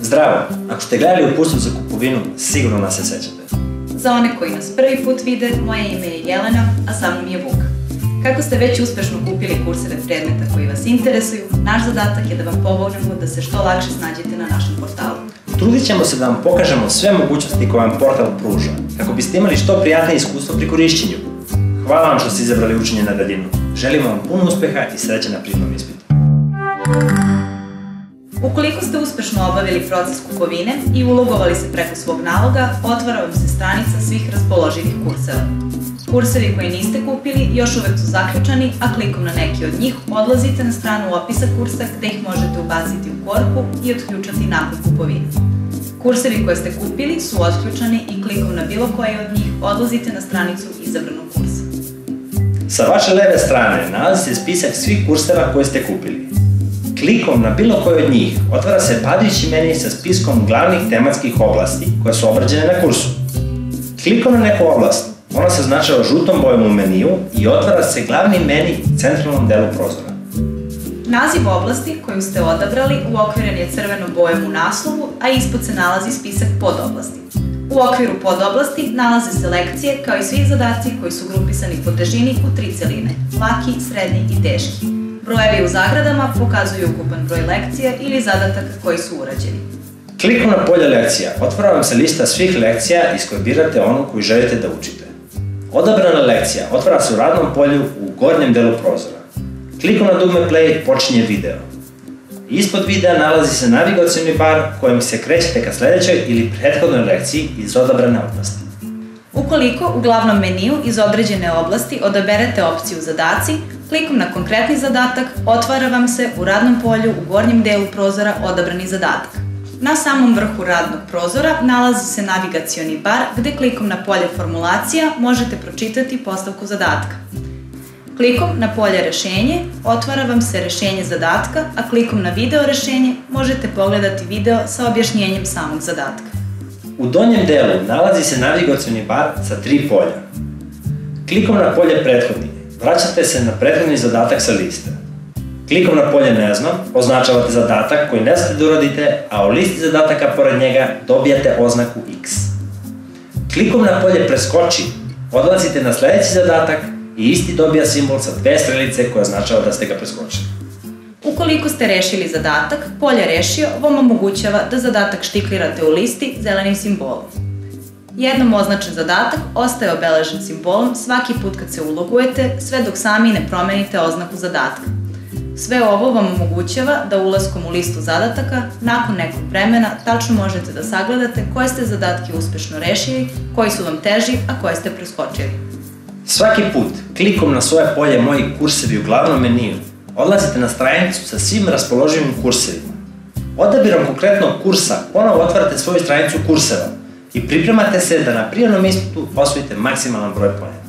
Zdravo! Ako ste gledali uputstvo za kupovinu, sigurno nas se sećate. Za one koji nas prvi put vide, moje ime je Jelena, a sa mnom je Vuk. Kako ste već uspešno kupili kurseve predmeta koji vas interesuju, naš zadatak je da vam pomognemo da se što lakše snađete na našem portalu. Trudit ćemo se da vam pokažemo sve mogućnosti koje vam portal pruža, kako biste imali što prijatnije iskustvo pri korišćenju. Hvala vam što ste izabrali učenje na daljinu. Želimo vam puno uspeha i sreće na prijemnom ispitu. Ukoliko ste uspešno obavili proces kupovine i ulogovali se preko svog naloga, otvara vam se stranica svih raspoloživih kurseva. Kursevi koje niste kupili još uvek su zaključani, a klikom na neki od njih odlazite na stranu opisa kursa gde ih možete ubaciti u korpu i otključati nakon kupovine. Kursevi koje ste kupili su otključani i klikom na bilo koji od njih odlazite na stranicu izabranog kursa. Sa vaše leve strane nalazi se spisak svih kurseva koje ste kupili. Klikom na bilo koji od njih otvara se padajući meni sa spiskom glavnih tematskih oblasti koje su obrađene na kursu. Klikom na neku oblast, ona se označava žutom bojom u meniju i otvara se glavni meni u centralnom delu prozora. Naziv oblasti koju ste odabrali uokviren je crvenom bojom u naslovu, a ispod se nalazi spisak podoblasti. U okviru podoblasti nalaze se lekcije kao i svi zadaci koji su grupisani po težini u 3 celine, laki, srednji i teški. Brojevi u zagradama pokazuju ukupan broj lekcija ili zadataka koji su urađeni. Klikom na polje lekcija otvara vam se lista svih lekcija iz koje birate onu koju želite da učite. Odabrana lekcija otvara se u radnom polju u gornjem delu prozora. Klikom na dugme play počinje video. Ispod videa nalazi se navigacioni bar kojim se krećete ka sledećoj ili prethodnoj lekciji iz odabrane oblasti. Ukoliko u glavnom meniju iz određene oblasti odaberete opciju Zadaci, klikom na konkretni zadatak otvara vam se u radnom polju u gornjem delu prozora odabrani zadatak. Na samom vrhu radnog prozora nalazi se navigacioni bar gde klikom na polje Formulacija možete pročitati postavku zadatka. Klikom na polje Rešenje otvara vam se rešenje zadatka, a klikom na video rešenje možete pogledati video sa objašnjenjem samog zadatka. U donjem delu nalazi se navigacioni bar sa 3 polja. Klikom na polje Prethodni vraćate se na prethodni zadatak sa liste. Klikom na polje Ne znam označavate zadatak koji ne znate da uradite, a u listi zadataka pored njega dobijate oznaku X. Klikom na polje Preskoči odlazite na sledeći zadatak i isti dobija simbol sa 2 strelice koje označava da ste ga preskočili. Ukoliko ste rešili zadatak, polje Rešio vam omogućava da zadatak štiklirate u listi zelenim simbolom. Jednom označen zadatak ostaje obeležen simbolom svaki put kad se ulogujete, sve dok sami ne promenite oznaku zadatka. Sve ovo vam omogućava da ulaskom u listu zadataka, nakon nekog vremena, tačno možete da sagledate koje ste zadatke uspešno rešili, koji su vam teži, a koje ste preskočili. Svaki put, klikom na svoje polje Moji kursevi u glavnom meniju, odlazite na stranicu sa svim raspoloživim kursevima. Odabirom konkretnog kursa ponovo otvarate svoju stranicu kurseva i pripremate se da na prijemnom ispitu osvojite maksimalan broj poena.